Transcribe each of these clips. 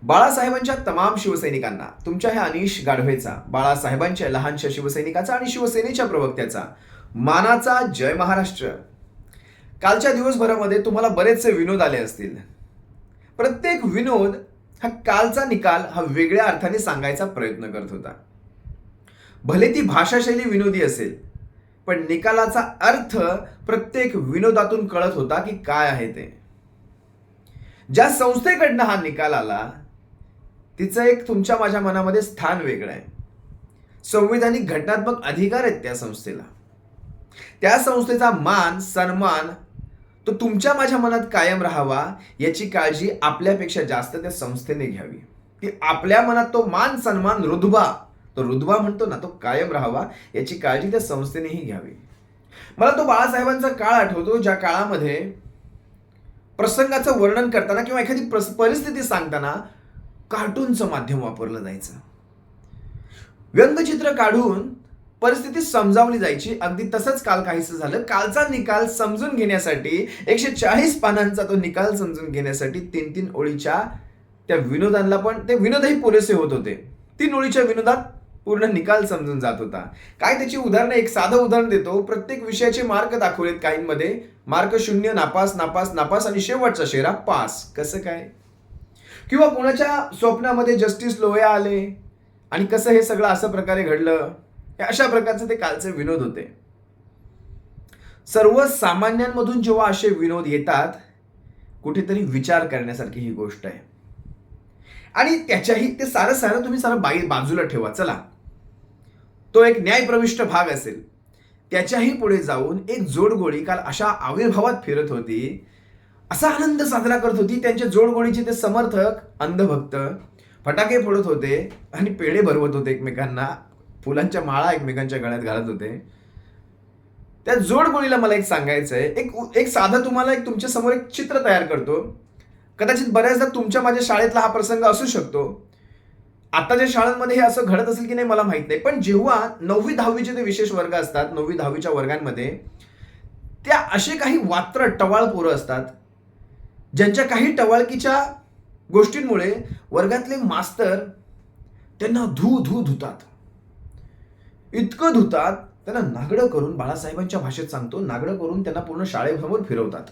बाळासाहेबांच्या तमाम शिवसैनिकांना तुमच्या ह्या अनिश गाढवेचा, बाळासाहेबांच्या लहानशा शिवसैनिकाचा आणि शिवसेनेच्या प्रवक्त्याचा मानाचा जय महाराष्ट्र. कालच्या दिवसभरामध्ये तुम्हाला बरेचसे विनोद आले असतील. प्रत्येक विनोद हा कालचा निकाल हा वेगळ्या अर्थाने सांगायचा प्रयत्न करत होता. भले ती भाषाशैली विनोदी असेल, पण निकालाचा अर्थ प्रत्येक विनोदातून कळत होता की काय आहे ते. ज्या संस्थेकडनं हा निकाल आला तिचं एक तुमच्या माझ्या मनामध्ये स्थान वेगळं आहे. संविधानिक घटनात्मक अधिकार आहेत त्या संस्थेला. त्या संस्थेचा मान सन्मान तो तुमच्या माझ्या मनात कायम राहावा याची काळजी आपल्यापेक्षा जास्त त्या संस्थेने घ्यावी. की आपल्या मनात तो मान सन्मान रुतबा म्हणतो ना, तो कायम राहावा याची काळजी त्या संस्थेनेही घ्यावी. मला तो बाळासाहेबांचा काळ आठवतो, ज्या काळामध्ये प्रसंगाचं वर्णन करताना किंवा एखादी परिस्थिती सांगताना कार्टूनचं माध्यम वापरलं जायचं. व्यंगचित्र काढून परिस्थिती समजावली जायची. अगदी तसंच काल काहीसं झालं. कालचा निकाल समजून घेण्यासाठी 140 पानांचा तो निकाल समजून घेण्यासाठी 3-3 ओळीच्या त्या विनोदांना पण ते विनोदही पुरेसे होत होते. 3 ओळीच्या विनोदात पूर्ण निकाल समजून जात होता. काय त्याची उदाहरणं, एक साधं उदाहरण देतो. प्रत्येक विषयाचे मार्क दाखवलेत. काहींमध्ये मार्क 0, नापास आणि शेवटचा शेरा पास. कसं काय? किंवा कोणाच्या स्वप्नामध्ये जस्टिस लोया आले आणि कसं हे सगळं असं प्रकारे घडलं. अशा प्रकारचे ते कालचे विनोद होते. सर्वसामान्यांमधून जेव्हा असे विनोद येतात, कुठेतरी विचार करण्यासारखी ही गोष्ट आहे. आणि त्याच्याही ते सारं तुम्ही बाजूला ठेवा. चला, तो एक न्यायप्रविष्ट भाग असेल. त्याच्याही पुढे जाऊन एक जोडगोळी काल अशा आविर्भावात फिरत होती, असा आनंद साजरा करत होती. त्यांच्या जोडगोळीचे ते समर्थक अंधभक्त फटाके फोडत होते आणि पेढे भरवत होते एकमेकांना, फुलांच्या माळा एकमेकांच्या गळ्यात घालत होते. त्या जोडगोळीला मला एक सांगायचं आहे. एक साधं तुम्हाला तुमच्या समोर एक चित्र तयार करतो. कदाचित बऱ्याचदा तुमच्या माझ्या शाळेतला हा प्रसंग असू शकतो. आताच्या शाळांमध्ये हे असं घडत असेल की नाही मला माहित नाही, पण जेव्हा 9वी 10वीचे ते विशेष वर्ग असतात, 9वी 10वीच्या वर्गांमध्ये त्या असे काही वात्र टवाळ पोरं असतात, ज्यांच्या काही टवाळकीच्या गोष्टींमुळे वर्गातले मास्तर त्यांना धुतात. इतकं धुतात, त्यांना नागडं करून, बाळासाहेबांच्या भाषेत सांगतो, नागडं करून त्यांना पूर्ण शाळेसमोर फिरवतात.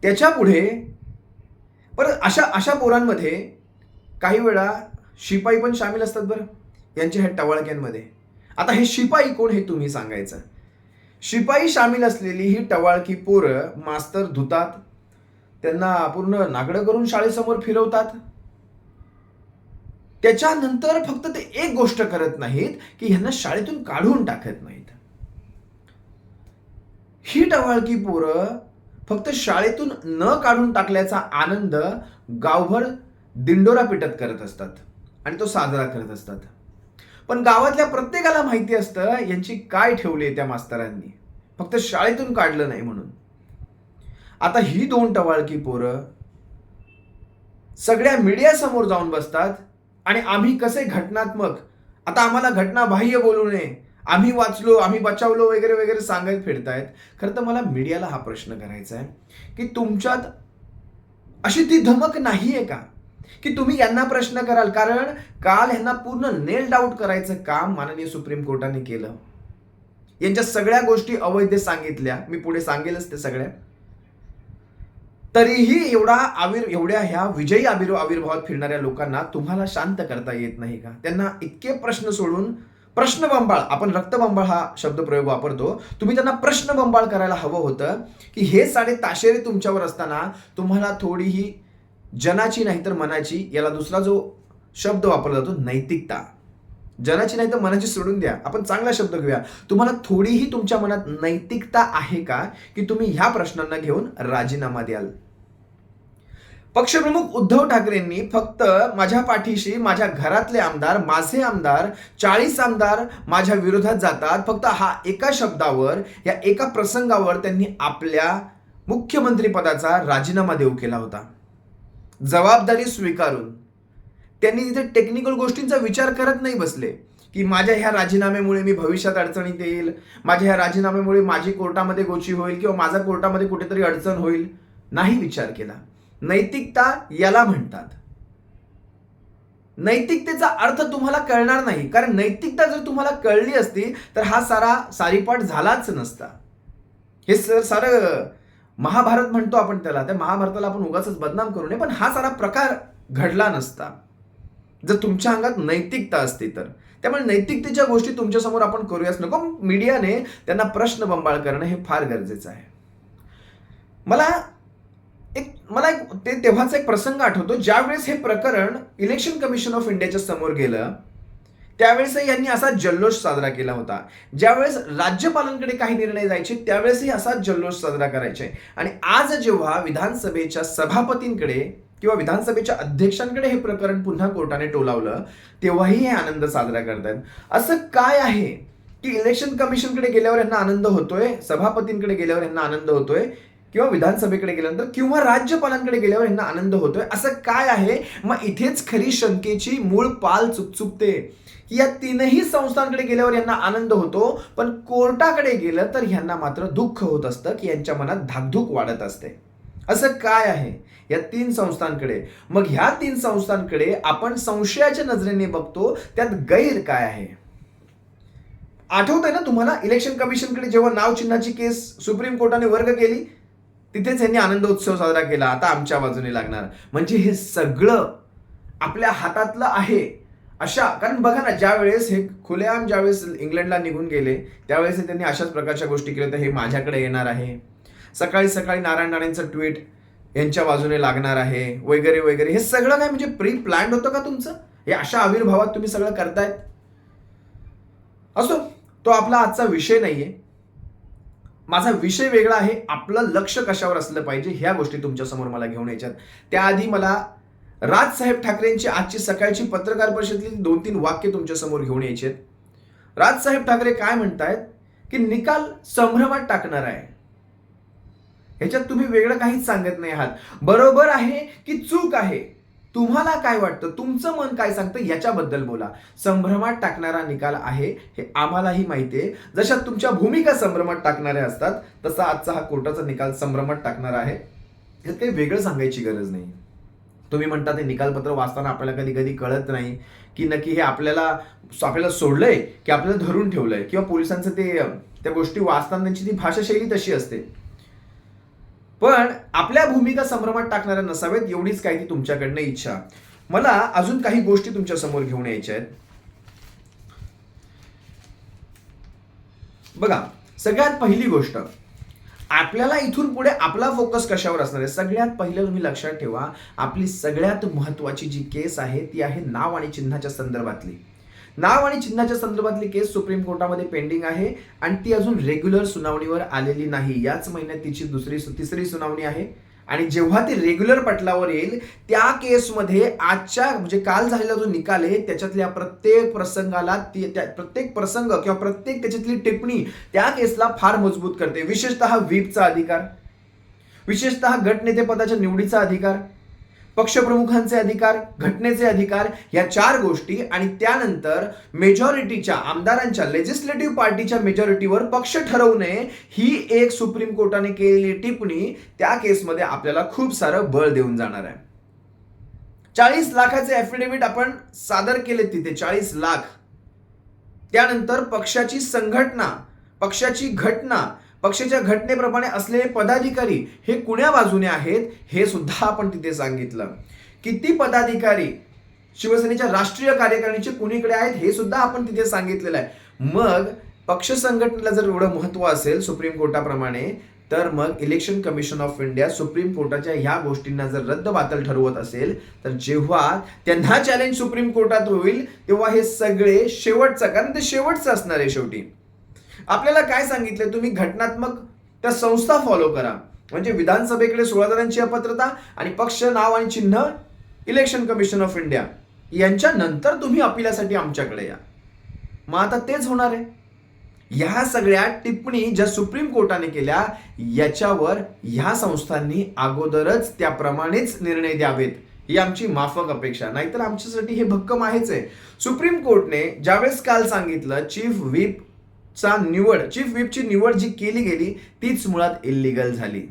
त्याच्या पुढे परत अशा पोरांमध्ये काही वेळा शिपाई पण सामील असतात बरं यांच्या ह्या टवाळक्यांमध्ये. आता हे शिपाई कोण हे तुम्ही सांगायचं. शिपाई सामील असलेली ही टवाळकी पोरं मास्तर धुतात, त्यांना पूर्ण नागडं करून शाळेसमोर फिरवतात. त्याच्यानंतर फक्त ते एक गोष्ट करत नाहीत की ह्यांना शाळेतून काढून टाकत नाहीत. ही टवाळकी पोरं फक्त शाळेतून न काढून टाकल्याचा आनंद गावभर दिंडोरा पिटत करत असतात आणि तो साजरा करत असतात. पण गावातल्या प्रत्येकाला माहिती असतं यांची काय ठेवली आहे त्या मास्तरांनी, फक्त शाळेतून काढलं नाही म्हणून. आता ही 2 टवाळकी पोरं सगळ्या मीडिया समोर जाऊन बसतात आणि आम्ही कसे घटनात्मक, आता आम्हाला घटना बाह्य बोलू नये, आम्ही वाचलो, आम्ही बचावलो वगैरे वगैरे सांगत फिरतायत. खरं तर मला मीडियाला हा प्रश्न करायचा आहे की तुमच्यात अशी ती धमक नाहीये का की तुम्ही यांना प्रश्न कराल. कारण काल ह्यांना पूर्ण नेल डाऊट करायचं काम माननीय सुप्रीम कोर्टाने केलं. यांच्या सगळ्या गोष्टी अवैध सांगितल्या, मी पुढे सांगेलच ते सगळ्या. तरीही एवढ्या ह्या विजयी आविर्भावात फिरणाऱ्या लोकांना तुम्हाला शांत करता येत नाही का? त्यांना इतके प्रश्न सोडून प्रश्नबंबाळ, आपण रक्तबंबाळ हा शब्दप्रयोग वापरतो, तुम्ही त्यांना प्रश्नबंबाळ करायला हवं होतं की हे साडे ताशेरे तुमच्यावर असताना तुम्हाला थोडीही जनाची नाही तर मनाची, याला दुसरा जो शब्द वापरला जातो नैतिकता, जनाची नाही तर मनाची सोडून द्या, आपण चांगला शब्द घेऊया. तुम्हाला थोडीही तुमच्या मनात नैतिकता आहे का की तुम्ही ह्या प्रश्नांना घेऊन राजीनामा द्याल? पक्षप्रमुख उद्धव ठाकरेंनी फक्त माझ्या पाठीशी माझ्या घरातले आमदार, माझे आमदार, 40 आमदार माझ्या विरोधात जातात, फक्त हा एका शब्दावर, या एका प्रसंगावर त्यांनी आपल्या मुख्यमंत्री पदाचा राजीनामा देऊ केला होता. जबाबदारी स्वीकारून त्यांनी तिथे टेक्निकल गोष्टींचा विचार करत नाही बसले की माझ्या ह्या राजीनाम्यामुळे मी भविष्यात अडचणीत येईल, माझ्या ह्या राजीनाम्यामुळे माझी कोर्टामध्ये गोची होईल किंवा माझा कोर्टामध्ये कुठेतरी अडचण होईल. नाही विचार केला. नैतिकता याला म्हणतात. नैतिकतेचा अर्थ तुम्हाला कळणार नाही, कारण नैतिकता जर तुम्हाला कळली असती तर हा सारीपाट झालाच नसता. हे सारं महाभारत म्हणतो आपण त्याला, त्या महाभारताला आपण उगाचच बदनाम करू नये, पण हा सारा प्रकार घडला नसता जर तुमच्या अंगात नैतिकता असती तर. त्यामुळे नैतिकतेच्या गोष्टी तुमच्यासमोर आपण करूयाच नको. मीडियाने त्यांना प्रश्न बंबाळ करणं हे फार गरजेचं आहे. मला एक तेव्हाचा एक प्रसंग आठवतो, ज्यावेळेस हे प्रकरण इलेक्शन कमिशन ऑफ इंडियाच्या समोर गेलं, त्यावेळेस यांनी असा जल्लोष साजरा केला होता. ज्यावेळेस राज्यपालांकडे काही निर्णय जायचे त्यावेळेसही असाच जल्लोष साजरा करायचे. आणि आज जेव्हा विधानसभेच्या सभापतींकडे किंवा विधानसभेच्या अध्यक्षांकडे हे प्रकरण पुन्हा कोर्टाने टोलावलं, तेव्हाही हे आनंद साजरा करतायत. असं काय आहे की इलेक्शन कमिशनकडे गेल्यावर यांना आनंद होतोय, सभापतींकडे गेल्यावर यांना आनंद होतोय, किंवा विधानसभेकडे गेल्यानंतर किंवा राज्यपालांकडे गेल्यावर यांना आनंद होतोय? असं काय आहे? मग इथेच खरी शंकेची मूळ पाल चुकचुकते की या तीनही संस्थांकडे गेल्यावर यांना आनंद होतो, पण कोर्टाकडे गेलं तर यांना मात्र दुःख होत असतं की यांच्या मनात धाकधूक वाढत असते. असं काय आहे या तीन संस्थांकडे? मग ह्या तीन संस्थांकडे आपण संशयाच्या नजरेने बघतो, त्यात गैर काय आहे? आठवतंय ना तुम्हाला, इलेक्शन कमिशनकडे जेव्हा नाव चिन्हाची केस सुप्रीम कोर्टाने वर्ग केली, तिथेच यांनी आनंद उत्सव साजरा केला, आता आमच्या बाजूने लागणार. म्हणजे हे सगळं आपल्या हातातलं आहे अशा, कारण बघा ना, ज्यावेळेस हे खुलेआम ज्यावेळेस इंग्लंडला निघून गेले त्यावेळेस त्यांनी अशाच प्रकारच्या गोष्टी केल्या होत्या. हे माझ्याकडे येणार आहे, सकाळी सकाळी नारायण राणेंचं ट्विट यांच्या बाजूने लागणार आहे, वगैरे वगैरे. हे सगळं काय म्हणजे प्री प्लॅन्ड होतं का तुमचं? हे अशा आविर्भावात तुम्ही सगळं करतायत? असो, तो आपला आजचा विषय नाहीये. माझा विषय वेगळा आहे. आपलं लक्ष कशावर असलं पाहिजे ह्या गोष्टी तुमच्या समोर मला घेऊन यायच्यात. त्याआधी मला राजसाहेब ठाकरेंची आजची सकाळची पत्रकार परिषदेतली 2-3 वाक्य तुमच्या समोर घेऊन यायचे. राजसाहेब ठाकरे काय म्हणतायत की निकाल संभ्रमात टाकणार आहे. ह्याच्यात तुम्ही वेगळं काहीच सांगत नाही आहात. बरोबर आहे की चूक आहे? तुम्हाला काय वाटतं? तुमचं मन काय सांगतं याच्याबद्दल बोला. संभ्रमात टाकणारा निकाल आहे हे आम्हालाही माहिती आहे. जशा तुमच्या भूमिका संभ्रमात टाकणाऱ्या असतात, तसा आजचा हा कोर्टाचा निकाल संभ्रमात टाकणारा आहे. ह्यात काही वेगळं सांगायची गरज नाही. तुम्ही म्हणता ते निकालपत्र वाचताना आपल्याला कधी कधी कळत नाही की नक्की हे आपल्याला सोडलंय की आपल्याला धरून ठेवलंय, किंवा पोलिसांचं त्या गोष्टी वाचताना त्यांची ती भाषाशैली तशी असते. पण आपल्या भूमिका संभ्रमात टाकणाऱ्या नसाव्यात एवढीच काही ती तुमच्याकडनं इच्छा. मला अजून काही गोष्टी तुमच्या समोर घेऊन यायच्या आहेत. बघा, सगळ्यात पहिली गोष्ट, आपल्याला इथून पुढे आपला फोकस कशावर असणार आहे? सगळ्यात पहिलं तुम्ही लक्षात ठेवा, आपली सगळ्यात महत्वाची जी केस आहे ती आहे नाव आणि चिन्हाच्या संदर्भातली. नाव आणि चिन्हाच्या संदर्भातली केस सुप्रीम कोर्टामध्ये पेंडिंग आहे आणि ती अजून रेग्युलर सुनावणीवर आलेली नाही. याच महिन्यात तिची तिसरी सुनावणी आहे आणि जेव्हा ती रेग्युलर पटलावर येईल त्या केसमध्ये आजच्या म्हणजे काल झालेला जो निकाल आहे त्याच्यातल्या प्रत्येक प्रसंगाला प्रत्येक प्रसंग किंवा प्रत्येक त्याच्यातली टिप्पणी त्या केसला फार मजबूत करते. विशेषतः व्हीपचा अधिकार, विशेषतः गटनेतेपदाच्या निवडीचा अधिकार, पक्षप्रमुखांचे अधिकार, घटनेचे अधिकार, या 4 गोष्टी आणि त्यानंतर मेजॉरिटीच्या आमदारांच्या लेजिस्लेटिव्ह पार्टीच्या मेजॉरिटीवर पक्ष ठरवू नये ही एक सुप्रीम कोर्टाने केलेली टिप्पणी त्या केसमध्ये आपल्याला खूप सारं बळ देऊन जाणार आहे. 40 लाखाचे ॲफिडेव्हिट आपण सादर केले तिथे, 40 लाख. त्यानंतर पक्षाची संघटना, पक्षाची घटना, पक्षाच्या घटनेप्रमाणे असलेले पदाधिकारी हे कुण्या बाजूने आहेत हे सुद्धा आपण तिथे सांगितलं. किती पदाधिकारी शिवसेनेच्या राष्ट्रीय कार्यकारिणीचे कुणीकडे आहेत हे सुद्धा आपण तिथे सांगितलेलं आहे. मग पक्ष संघटनेला जर एवढं महत्व असेल सुप्रीम कोर्टाप्रमाणे, तर मग election commission of India supreme कोर्टाच्या ह्या गोष्टींना जर रद्दबातल ठरवत असेल, तर जेव्हा त्यांना चॅलेंज सुप्रीम कोर्टात होईल तेव्हा हे सगळे शेवटचं, कारण ते शेवटचं असणार आहे. शेवटी आपल्याला काय सांगितलं, तुम्ही घटनात्मक त्या संस्था फॉलो करा. म्हणजे विधानसभेकडे 16 जणांची अपात्रता आणि पक्ष, नाव आणि चिन्ह इलेक्शन कमिशन ऑफ इंडिया यांच्या नंतर तुम्ही अपिलासाठी आमच्याकडे या. मग आता तेच होणार आहे. ह्या सगळ्या टिप्पणी ज्या सुप्रीम कोर्टाने केल्या याच्यावर ह्या संस्थांनी अगोदरच त्याप्रमाणेच निर्णय द्यावेत ही आमची माफक अपेक्षा. नाहीतर आमच्यासाठी हे भक्कम आहेच आहे. सुप्रीम कोर्टने ज्यावेळेस काल सांगितलं चीफ व्हीपची निवड जी केली गेली तीच मुळात इल्लीगल झाली.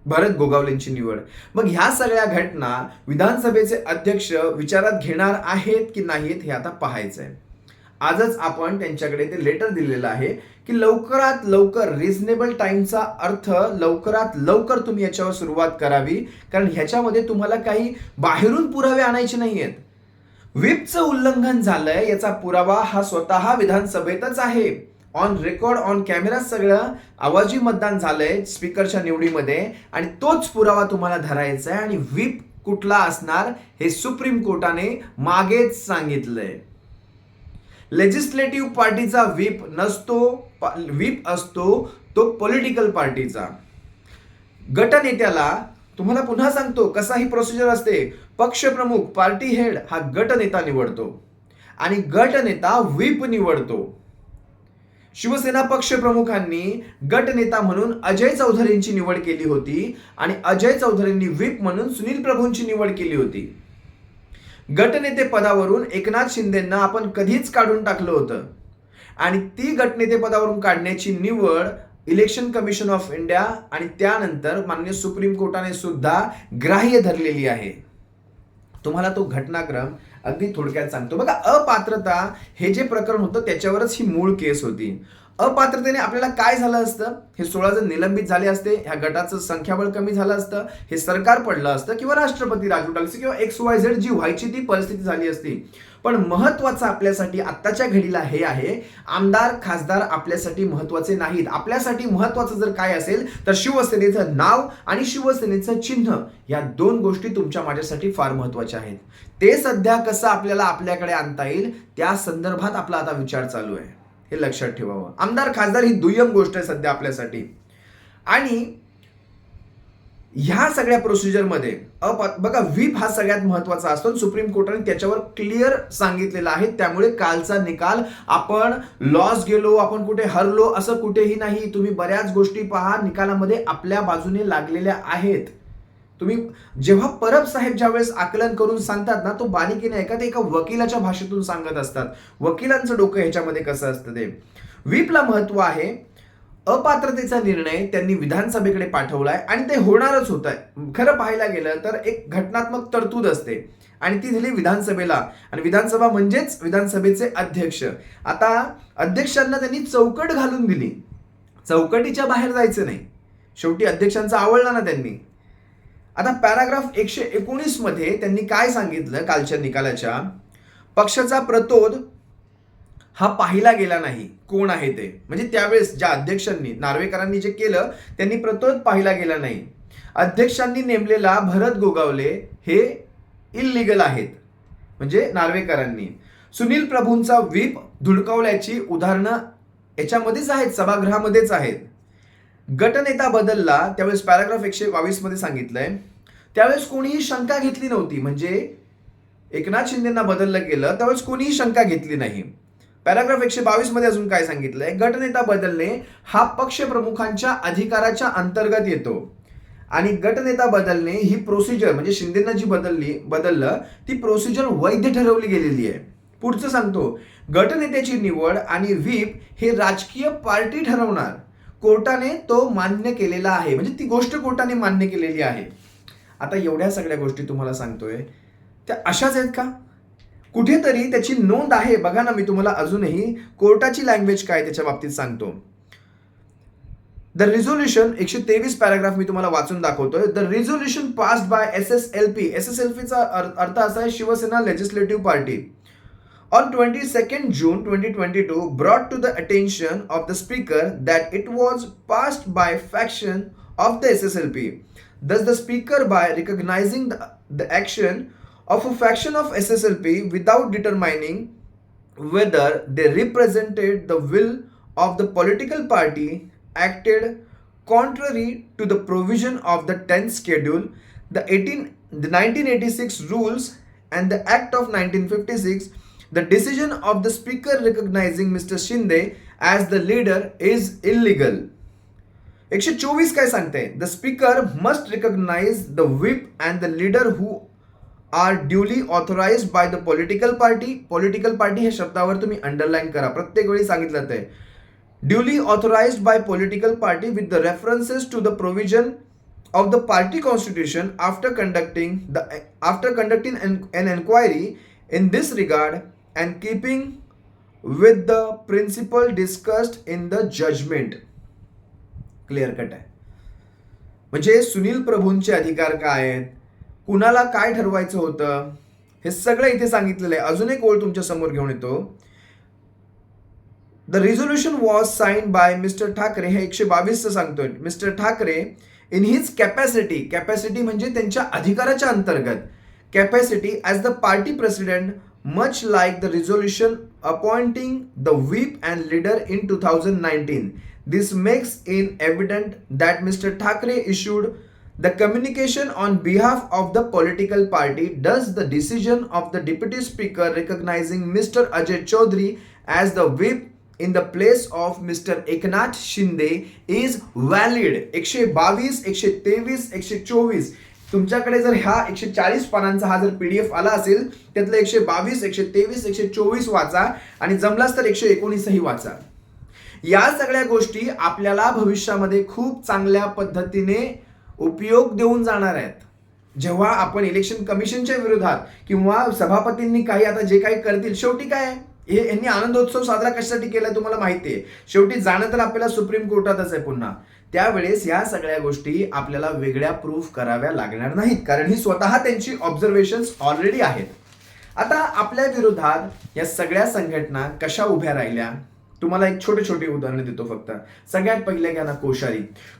भरत गोगावलेंची निवड. मग ह्या सगळ्या घटना विधानसभेचे अध्यक्ष विचारात घेणार आहेत की नाहीत हे आता पाहायचं आहे. आजच आपण त्यांच्याकडे ते लेटर दिलेलं आहे की लवकरात लवकर, रिझनेबल टाइमचा अर्थ लवकरात लवकर तुम्ही याच्यावर सुरुवात करावी, कारण ह्याच्यामध्ये तुम्हाला काही बाहेरून पुरावे आणायचे नाहीयेत. व्हिपचं उल्लंघन झालंय याचा पुरावा हा स्वतः विधानसभेतच आहे. ऑन रेकॉर्ड, ऑन कॅमेरा सगळं आवाजी मतदान झालंय स्पीकरच्या निवडीमध्ये, आणि तोच पुरावा तुम्हाला धरायचा आहे. आणि व्हिप कुठला असणार हे सुप्रीम कोर्टाने मागेच सांगितलंय. लेजिस्लेटिव्ह पार्टीचा व्हिप नसतो, व्हिप असतो तो पॉलिटिकल पार्टीचा. गटनेत्याला तुम्हाला पुन्हा सांगतो कसा ही प्रोसिजर असते. पक्षप्रमुख, पार्टी हेड हा गटनेता निवडतो आणि गटनेता व्हिप निवडतो. शिवसेना पक्षप्रमुखांनी गटनेता म्हणून अजय चौधरींची निवड केली होती आणि अजय चौधरींनी व्हिप म्हणून सुनील प्रभूंची निवड केली होती. गटनेते पदावरून एकनाथ शिंदेंना आपण कधीच काढून टाकलं होतं आणि ती गटनेते पदावरून काढण्याची निवड इलेक्शन कमिशन ऑफ इंडिया आणि त्यानंतर माननीय सुप्रीम कोर्टाने सुद्धा ग्राह्य धरलेली आहे. तुम्हाला तो घटनाक्रम अगदी थोडक्यात सांगतो. बघा, अपात्रता हे जे प्रकरण होतं त्याच्यावरच ही मूळ केस होती. अपात्रतेने आपल्याला काय झालं असतं, हे 16 जण निलंबित झाले असते, ह्या गटाचं संख्याबळ कमी झालं असतं, हे सरकार पडलं असतं किंवा राष्ट्रपती राजू टाकसे किंवा XYZ जी व्हायची ती परिस्थिती झाली असती. पण महत्वाचं आपल्यासाठी आत्ताच्या घडीला हे आहे, आमदार खासदार आपल्यासाठी महत्वाचे नाहीत. आपल्यासाठी महत्वाचं जर काय असेल तर शिवसेनेचं नाव आणि शिवसेनेचं चिन्ह, या दोन गोष्टी तुमच्या माझ्यासाठी फार महत्वाच्या आहेत. ते सध्या कसं आपल्याला आपल्याकडे आणता येईल त्या संदर्भात आपला आता विचार चालू आहे, हे लक्षात ठेवावं. आमदार खासदार ही दुय्यम गोष्ट आहे सध्या आपल्यासाठी. आणि ह्या सगळ्या प्रोसिजरमध्ये बघा, व्हिप हा सगळ्यात महत्वाचा असतो. सुप्रीम कोर्टाने त्याच्यावर क्लिअर सांगितलेलं आहे. त्यामुळे कालचा निकाल आपण लॉस गेलो, आपण कुठे हरलो असं कुठेही नाही. तुम्ही बऱ्याच गोष्टी पहा, निकालामध्ये आपल्या बाजूने लागलेल्या आहेत. तुम्ही जेव्हा परब साहेब ज्यावेळेस आकलन करून सांगतात ना, तो बारीकीने ऐका, ते एका वकिलाच्या भाषेतून सांगत असतात. वकिलांचं डोकं ह्याच्यामध्ये कसं असतं ते. व्हिपला महत्व आहे. अपात्रतेचा निर्णय त्यांनी विधानसभेकडे पाठवलाय आणि ते होणारच होत आहे. खरं पाहायला गेलं तर एक घटनात्मक तरतूद असते आणि ती दिली विधानसभेला, आणि विधानसभा म्हणजेच विधानसभेचे अध्यक्ष. आता अध्यक्षांना त्यांनी चौकट घालून दिली, चौकटीच्या बाहेर जायचं नाही. शेवटी अध्यक्षांचा आवडला ना त्यांनी. आता पॅराग्राफ 119 मध्ये त्यांनी काय सांगितलं कालच्या निकालाच्या, पक्षाचा प्रतोद हा पाहिला गेला नाही कोण आहे ते. म्हणजे त्यावेळेस ज्या अध्यक्षांनी, नार्वेकरांनी जे केलं त्यांनी प्रतोद पाहिला गेला नाही. अध्यक्षांनी नेमलेला भरत गोगावले हे इल्लीगल आहेत, म्हणजे नार्वेकरांनी. सुनील प्रभूंचा व्हिप धुडकावल्याची उदाहरणं याच्यामध्येच आहेत, सभागृहामध्येच आहेत. गटनेता बदलला त्यावेळेस पॅराग्राफ 122 मध्ये सांगितलंय, त्यावेळेस कोणीही शंका घेतली नव्हती. म्हणजे एकनाथ शिंदेना बदललं गेलं त्यावेळेस कोणीही शंका घेतली नाही. पॅराग्राफ 122 मध्ये अजून काय सांगितलंय, गटनेता बदलणे हा पक्षप्रमुखांच्या अधिकाराच्या अंतर्गत येतो आणि गटनेता बदलणे ही प्रोसिजर, म्हणजे शिंदेना जी बदललं ती प्रोसिजर वैध ठरवली गेलेली आहे. पुढचं सांगतो, गटनेत्याची निवड आणि व्हिप हे राजकीय पार्टी ठरवणार. कोर्टाने तो मान्य केलेला आहे, म्हणजे ती गोष्ट कोर्टाने मान्य केलेली आहे. आता एवढ्या सगळ्या गोष्टी तुम्हाला सांगतोय त्या अशाच आहेत का? कुठेतरी त्याची नोंद आहे. बघा ना, मी तुम्हाला अजूनही कोर्टाची लँग्वेज काय त्याच्या बाबतीत सांगतो. द रिझोल्युशन 123 पॅराग्राफ मी तुम्हाला वाचून दाखवतोय. The resolution passed by SSLP, SSLPचा अर्थ असा आहे Shiv Sena legislative party, on 22nd June 2022 brought to the attention of the speaker that it was passed by faction of the SSLP. Thus the speaker, by recognizing the action of a faction of SSLP without determining whether they represented the will of the political party, acted contrary to the provision of the 10th schedule, the 1986 rules and the Act of 1956. The decision of the speaker recognizing Mr. Shinde as the leader is illegal. 124 काय सांगते, the speaker must recognize the whip and the leader who are duly authorized by the political party. Political party हे शब्दावर तुम्ही underline करा, प्रत्येक वेळी सांगितलं ते. duly authorized by political party with the references to the provision of the party constitution after conducting an inquiry in this regard and keeping with the principle discussed in the judgment. Clear cut आहे. म्हणजे सुनील प्रभूंचे अधिकार काय आहेत, कुणाला काय ठरवायचं होतं, हे सगळं इथे सांगितलेलं आहे. अजून एक ओळ तुमच्या समोर घेऊन येतो. The resolution was signed by mister Thackeray. हे 122 सांगतोय. Mister Thackeray in his capacity म्हणजे त्यांच्या अधिकाराच्या अंतर्गत, capacity as the party president, much like the resolution appointing the whip and leader in 2019. This makes it evident that Mr. Thackeray issued the communication on behalf of the political party. Thus, the decision of the Deputy Speaker recognizing Mr. Ajay Chaudhary as the whip in the place of Mr. Eknath Shinde is valid. 122, 123, 124. तुमच्याकडे जर ह्या 140 पानांचा हा जर PDF आला असेल, त्यातलं 122, 123, 124 वाचा आणि जमलाच तर 119 ही वाचा. या सगळ्या गोष्टी आपल्याला भविष्यामध्ये खूप चांगल्या पद्धतीने उपयोग देऊन जाणार आहेत. जेव्हा आपण इलेक्शन कमिशनच्या विरोधात किंवा सभापतींनी काही आता जे काही करतील, शेवटी काय आहे, हे यांनी आनंदोत्सव साजरा कशासाठी केलाय तुम्हाला माहिती आहे. शेवटी जाणं तर आपल्याला सुप्रीम कोर्टातच आहे पुन्हा. त्यावेळेस या सगळ्या गोष्टी आपल्याला वेगळ्या प्रूफ कराव्या लागणार नाहीत, कारण ही स्वतः त्यांची ऑब्झर्वेशन्स ऑलरेडी आहेत. आता आपल्या विरोधात या सगळ्या संघटना कशा उभ्या राहिल्या, तुम्हाला एक छोटे उदाहरण देतो फक्त. सगळ्यात पहिले घ्या ना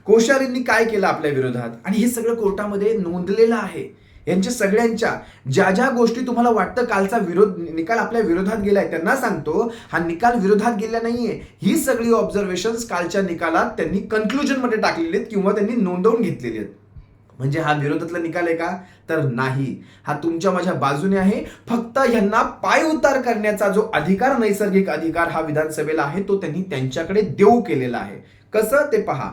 कोश्यारींनी काय केलं आपल्या विरोधात, आणि हे सगळं कोर्टामध्ये नोंदलेलं आहे. यांच्या सगळ्यांच्या ज्या गोष्टी तुम्हाला वाटतं कालचा निकाल आपल्या विरोधात गेलाय, त्यांना सांगतो हा निकाल विरोधात गेला नाहीये. ही सगळी ऑब्झर्वेशन्स कालच्या निकालात त्यांनी कन्क्लुजन मध्ये टाकलेली आहेत किंवा त्यांनी नोंदवून घेतलेली आहेत. म्हणजे हा विरोधातला निकाल आहे का, तर नाही. हा तुमच्या माझ्या बाजूने आहे. फक्त ह्यांना पाय उतार करण्याचा जो अधिकार, नैसर्गिक अधिकार हा विधानसभेला आहे, तो त्यांनी त्यांच्याकडे देऊ केलेला आहे. कसं ते पहा.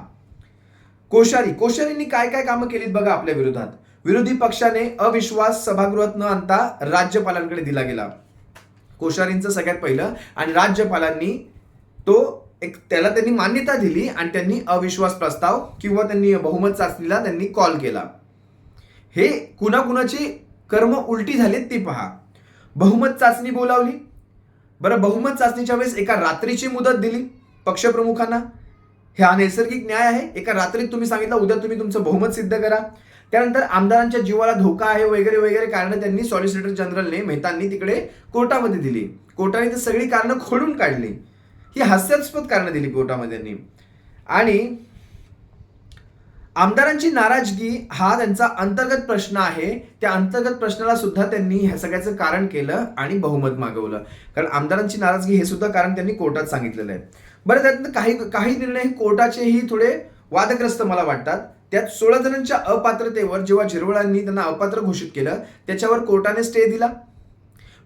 कोश्यारींनी काय काय कामं केलीत बघा आपल्या विरोधात. विरोधी पक्षाने अविश्वास सभागृहात न आणता राज्यपालांकडे दिला गेला. कोश्यारींचं सगळ्यात पहिलं, आणि राज्यपालांनी त्याला त्यांनी मान्यता दिली आणि त्यांनी अविश्वास प्रस्ताव किंवा त्यांनी बहुमत चाचणीला त्यांनी कॉल केला. हे कुणाकुणाची कर्म उलटी झालीत ती पहा. बहुमत चाचणी बोलावली. बरं, बहुमत चाचणीच्या वेळेस एका रात्रीची मुदत दिली पक्षप्रमुखांना. हा नैसर्गिक न्याय आहे. एका रात्रीत तुम्ही सांगितलं उद्या तुम्ही तुमचं बहुमत सिद्ध करा. त्यानंतर आमदारांच्या जीवाला धोका आहे वगैरे वगैरे कारण त्यांनी सॉलिसिटर जनरलने, मेहतांनी तिकडे कोर्टामध्ये दिली. कोर्टाने ती सगळी कारणं खोडून काढली. ही हास्यास्पद कारणं दिली कोर्टामध्ये त्यांनी. आणि आमदारांची नाराजगी हा त्यांचा अंतर्गत प्रश्न आहे. त्या अंतर्गत प्रश्नाला सुद्धा त्यांनी ह्या सगळ्याचं कारण केलं आणि बहुमत मागवलं. कारण आमदारांची नाराजगी हे सुद्धा कारण त्यांनी कोर्टात सांगितलेलं आहे. बरं, त्यातनं काही निर्णय कोर्टाचेही थोडे वादग्रस्त मला वाटतात. त्यात 16 जणांच्या अपात्रतेवर जेव्हा झिरवळांनी त्यांना अपात्र घोषित केलं, त्याच्यावर कोर्टाने स्टे दिला.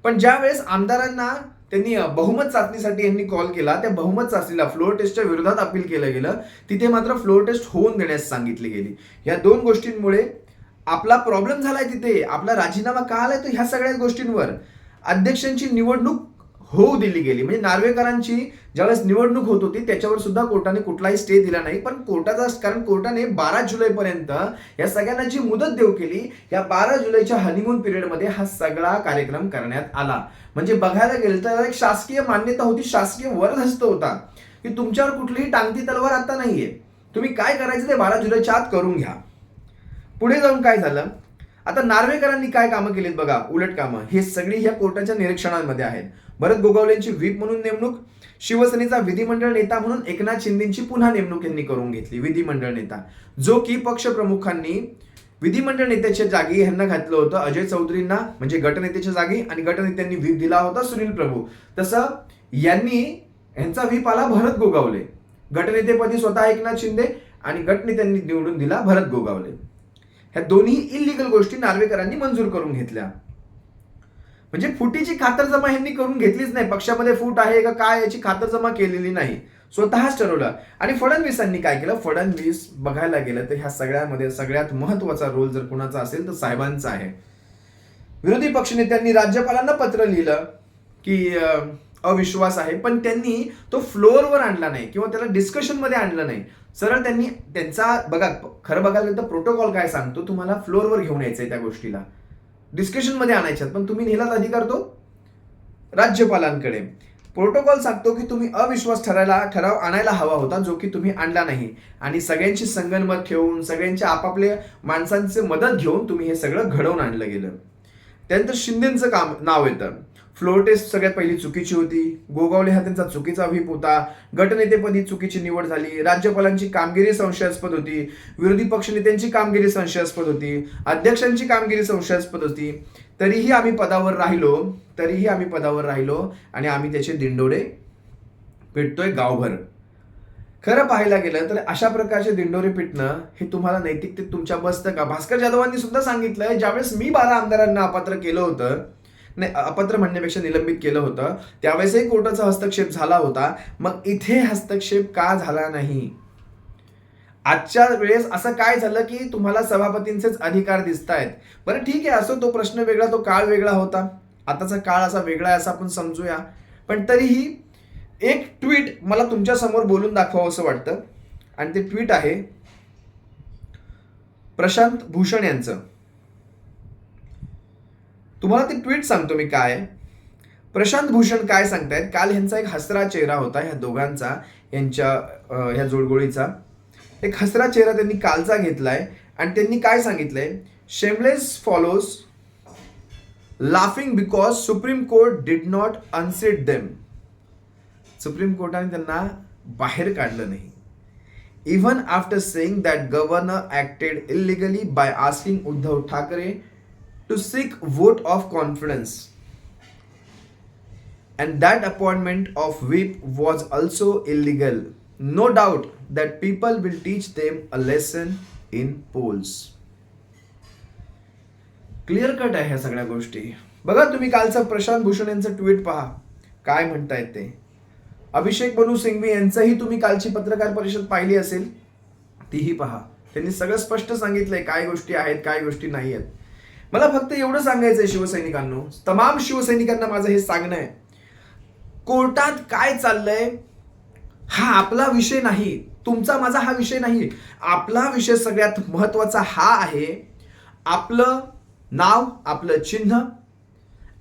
पण ज्या वेळेस आमदारांना त्यांनी बहुमत चाचणीसाठी यांनी कॉल केला, त्या बहुमत चाचणीला फ्लोअर टेस्टच्या विरोधात अपील केलं गेलं. तिथे मात्र फ्लोअर टेस्ट होऊन देण्यास सांगितली गेली. या दोन गोष्टींमुळे आपला प्रॉब्लेम झालाय. तिथे आपला राजीनामा का आलाय, तर ह्या सगळ्या गोष्टींवर अध्यक्षांची निवडणूक होऊ दिली गेली. म्हणजे नार्वेकरांची ज्यावेळेस निवडणूक होत होती त्याच्यावर सुद्धा कोर्टाने कुठलाही स्टे दिला नाही. पण कारण कोर्टाने 12 जुलैपर्यंत या सगळ्यांना जी मुदत देऊ केली, या 12 जुलैच्या हनीमून पिरियडमध्ये हा सगळा कार्यक्रम करण्यात आला. म्हणजे बघायला गेलं तर एक शासकीय मान्यता होती, शासकीय वरदहस्त होता की तुमच्यावर कुठलीही टांगती तलवार आता नाहीये, तुम्ही काय करायचं ते 12 जुलैच्या आत करून घ्या. पुढे जाऊन काय झालं, आता नार्वेकरांनी काय कामं केलीत बघा, उलट कामं. हे सगळी ह्या कोर्टाच्या निरीक्षणामध्ये आहेत. भरत गोगावलेंची व्हीप म्हणून नेमणूक, शिवसेनेचा विधिमंडळ नेता म्हणून एकनाथ शिंदेची पुन्हा नेमणूक यांनी करून घेतली. विधिमंडळ नेता जो की पक्षप्रमुखांनी विधिमंडळ नेत्याच्या जागी यांना घातलं होतं अजय चौधरींना, म्हणजे गटनेत्याच्या जागी, आणि गटनेत्यांनी व्हीप दिला होता सुनील प्रभू. तसं यांचा व्हीप आला भरत गोगावले. गटनेतेपदी स्वतः एकनाथ शिंदे आणि गटनेत्यांनी निवडून दिला भरत गोगावले. ह्या दोन्ही इलिगल गोष्टी नार्वेकरांनी मंजूर करून घेतल्या. म्हणजे फुटीची खातरजमा यांनी करून घेतलीच नाही. पक्षामध्ये फूट आहे का काय याची खातरजमा केलेली नाही, स्वतःच ठरवलं. आणि फडणवीसांनी काय केलं, फडणवीस बघायला गेलं तर ह्या सगळ्यामध्ये सगळ्यात महत्वाचा रोल जर कुणाचा असेल तर साहेबांचा आहे. विरोधी पक्षनेत्यांनी राज्यपालांना पत्र लिहिलं की अविश्वास आहे, पण त्यांनी तो फ्लोअरवर आणला नाही किंवा त्याला डिस्कशन मध्ये आणलं नाही. सरळ त्यांनी त्यांचा बघा, खरं बघायला गेलं तर प्रोटोकॉल काय सांगतो, तुम्हाला फ्लोअरवर घेऊन यायचंय त्या गोष्टीला, डिस्कशनमध्ये आणायच्यात, पण तुम्ही नेलात अधिकार तो राज्यपालांकडे. प्रोटोकॉल सांगतो की तुम्ही अविश्वास ठराव आणायला हवा होता, जो की तुम्ही आणला नाही, आणि सगळ्यांची संगनमत ठेवून सगळ्यांच्या आपापल्या माणसांचे मदत घेऊन तुम्ही हे सगळं घडवून आणलं गेलं. त्यानंतर शिंदेचं नाव येतं. फ्लोर टेस्ट सगळ्यात पहिली चुकीची होती. गोगावले हा त्यांचा चुकीचा व्हीप होता. गटनेतेपदी चुकीची निवड झाली. राज्यपालांची कामगिरी संशयास्पद होती. विरोधी पक्षनेत्यांची कामगिरी संशयास्पद होती. अध्यक्षांची कामगिरी संशयास्पद होती. तरीही आम्ही पदावर राहिलो आणि आम्ही त्याचे दिंडोरे पिटतोय गावभर. खरं पाहायला गेलं तर अशा प्रकारचे दिंडोरे पिटणं हे तुम्हाला नैतिकतेत तुमच्या बसतं का? भास्कर जाधवांनी सुद्धा सांगितलंय, ज्यावेळेस मी 12 आमदारांना अपात्र केलं होतं, नाही अपात्र म्हणण्यापेक्षा निलंबित केलं होतं, त्यावेळेसही कोर्टाचा हस्तक्षेप झाला होता. मग इथे हस्तक्षेप का झाला नाही? आजच्या वेळेस असं काय झालं की तुम्हाला सभापतींचेच अधिकार दिसत आहेत? बरं ठीक आहे, असो, तो प्रश्न वेगळा, तो काळ वेगळा होता. आताचा काळ असा वेगळा आहे असं आपण समजूया. पण तरीही एक ट्विट मला तुमच्या समोर बोलून दाखवावं असं वाटतं, आणि ते ट्विट आहे प्रशांत भूषण यांचं. तुम्हाला ते ट्विट सांगतो मी काय. प्रशांत भूषण काय सांगतायत, काल ह्यांचा एक हसरा चेहरा होता, ह्या दोघांचा, ह्या जोडगोळीचा एक हसरा चेहरा त्यांनी कालचा घेतलाय, आणि त्यांनी काय सांगितलंय, shameless follows laughing because Supreme Court did not unseat them. Supreme कोर्टाने त्यांना बाहेर काढलं नाही. Even after saying that governor acted illegally by asking Uddhav Thackeray to seek vote of confidence, and that appointment of whip was also illegal. No doubt that people will teach them a lesson in polls. Clear cut आहे ह्या सगळ्या गोष्टी. बघा तुम्ही कालचं प्रशांत भूषण यांचं tweet पहा, काय म्हणतायत ते. अभिषेक मनु सिंघवी यांचंही तुम्ही कालची पत्रकार परिषद पाहिली असेल, तीही पहा. त्यांनी सगळं स्पष्ट सांगितलंय काय गोष्टी आहेत, काय गोष्टी नाही आहेत. मला फक्त एवढं सांगायचंय शिवसैनिकांनो, तमाम शिवसैनिकांना माझं हे सांगणं आहे, कोर्टात काय चाललंय हा आपला विषय नाही, तुमचा माझा हा विषय नाही. आपला विषय सगळ्यात महत्वाचा हा आहे, आपलं नाव, आपलं चिन्ह,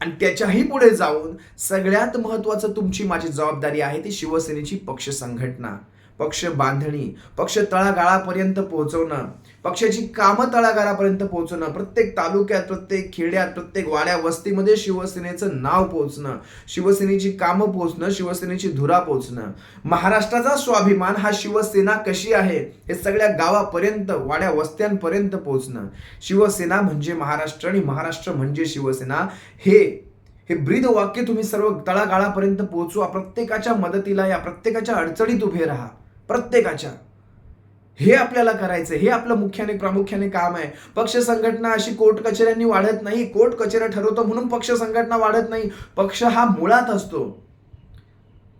आणि त्याच्याही पुढे जाऊन सगळ्यात महत्वाचं तुमची माझी जबाबदारी आहे ती शिवसेनेची पक्ष संघटना, पक्ष बांधणी, पक्ष तळागाळापर्यंत पोहोचवणं, पक्षाची कामं तळागाळापर्यंत पोहोचणं, प्रत्येक तालुक्यात, प्रत्येक खेड्यात, प्रत्येक वाड्या वस्तीमध्ये शिवसेनेचं नाव पोहोचणं, शिवसेनेची कामं पोहोचणं, शिवसेनेची धुरा पोहोचणं. महाराष्ट्राचा स्वाभिमान हा शिवसेना कशी आहे हे सगळ्या गावापर्यंत, वाड्या वस्त्यांपर्यंत पोहोचणं. शिवसेना म्हणजे महाराष्ट्र आणि महाराष्ट्र म्हणजे शिवसेना, हे ब्रीद वाक्य तुम्ही सर्व तळागाळापर्यंत पोहोचवा. प्रत्येकाच्या मदतीला या, प्रत्येकाच्या अडचणीत उभे राहा, प्रत्येकाच्या. हे आपल्याला करायचं, हे आपलं प्रामुख्याने काम आहे. पक्ष संघटना अशी कोर्ट कचेऱ्यांनी वाढत नाही. कोर्ट कचेऱ्या ठरवतो म्हणून पक्ष संघटना वाढत नाही. पक्ष हा मुळात असतो,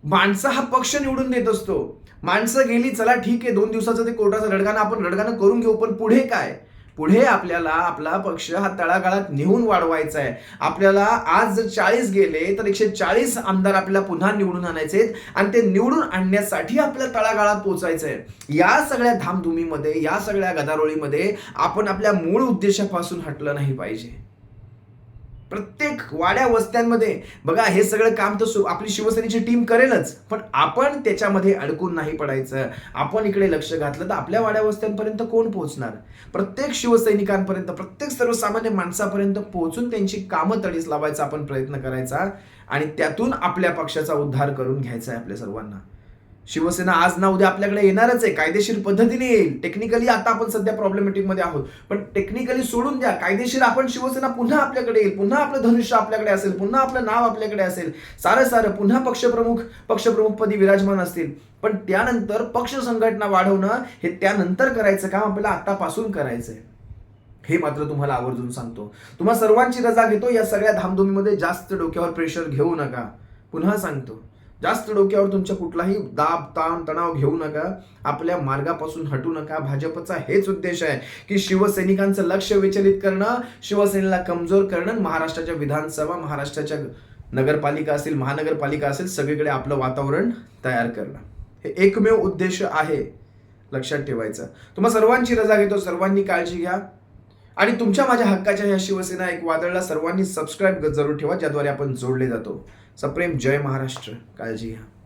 माणसं हा पक्ष निवडून देत असतो. माणसं गेली, चला ठीक आहे, 2 दिवसाचं ते कोर्टाचं रडगाणं करून घेऊ, पण पुढे काय? पुढे आपल्याला आपला पक्ष हा तळागाळात नेऊन वाढवायचा आहे. आपल्याला आज जर 40 गेले तर 140 आमदार आपल्याला पुन्हा निवडून आणायचे, आणि ते निवडून आणण्यासाठी आपल्याला तळागाळात पोहोचायचं आहे. या सगळ्या धामधुमीमध्ये, या सगळ्या गदारोळीमध्ये आपण आपल्या मूळ उद्देशापासून हटलं नाही पाहिजे. प्रत्येक वाड्या वस्त्यांमध्ये बघा, हे सगळं काम तर आपली शिवसेनेची टीम करेलच, पण आपण त्याच्यामध्ये अडकून नाही पडायचं. आपण इकडे लक्ष घातलं तर आपल्या वाड्या वस्त्यांपर्यंत कोण पोहोचणार? प्रत्येक शिवसैनिकांपर्यंत, प्रत्येक सर्वसामान्य माणसापर्यंत पोहोचून त्यांची कामं तडीस लावायचा आपण प्रयत्न करायचा, आणि त्यातून आपल्या पक्षाचा उद्धार करून घ्यायचा आहे आपल्या सर्वांना. शिवसेना आज ना उद्या आपल्याकडे येणारच आहे, कायदेशीर पद्धतीने येईल. टेक्निकली आता आपण सध्या प्रॉब्लेमॅटिक मध्ये आहोत, पण टेक्निकली सोडून द्या, कायदेशीर आपण शिवसेना पुन्हा आपल्याकडे येईल, पुन्हा आपलं धनुष्य आपल्याकडे असेल, पुन्हा आपलं नाव आपल्याकडे असेल, सारं पुन्हा पक्षप्रमुख पदी विराजमान असतील. पण त्यानंतर पक्ष संघटना वाढवणं हे त्यानंतर करायचं काम आपल्याला आतापासून करायचंय. हे मात्र तुम्हाला आवर्जून सांगतो. तुम्हा सर्वांची रजा घेतो. या सगळ्या धामधुमीमध्ये जास्त डोक्यावर प्रेशर घेऊ नका. पुन्हा सांगतो, जास्त डोक्यावर तुमच्या कुठलाही दाब, ताण, तणाव घेऊ नका. आपल्या मार्गापासून हटू नका. भाजपचा हेच उद्देश आहे की शिवसैनिकांचं लक्ष विचलित करणं, शिवसेनेला कमजोर करणं, महाराष्ट्राच्या विधानसभा, महाराष्ट्राच्या नगरपालिका असेल, महानगरपालिका असेल, सगळीकडे आपलं वातावरण तयार करणं. हे एकमेव उद्देश आहे. लक्षात ठेवायचं. तुम्हा सर्वांची रजा घेतो. सर्वांनी काळजी घ्या आणि तुमच्या माझ्या हक्काच्या ह्या शिवसेना एक वादळला सर्वांनी सबस्क्राईब जरूर ठेवा, ज्याद्वारे आपण जोडले जातो. सप्रेम जय महाराष्ट्र. काळजी घ्या.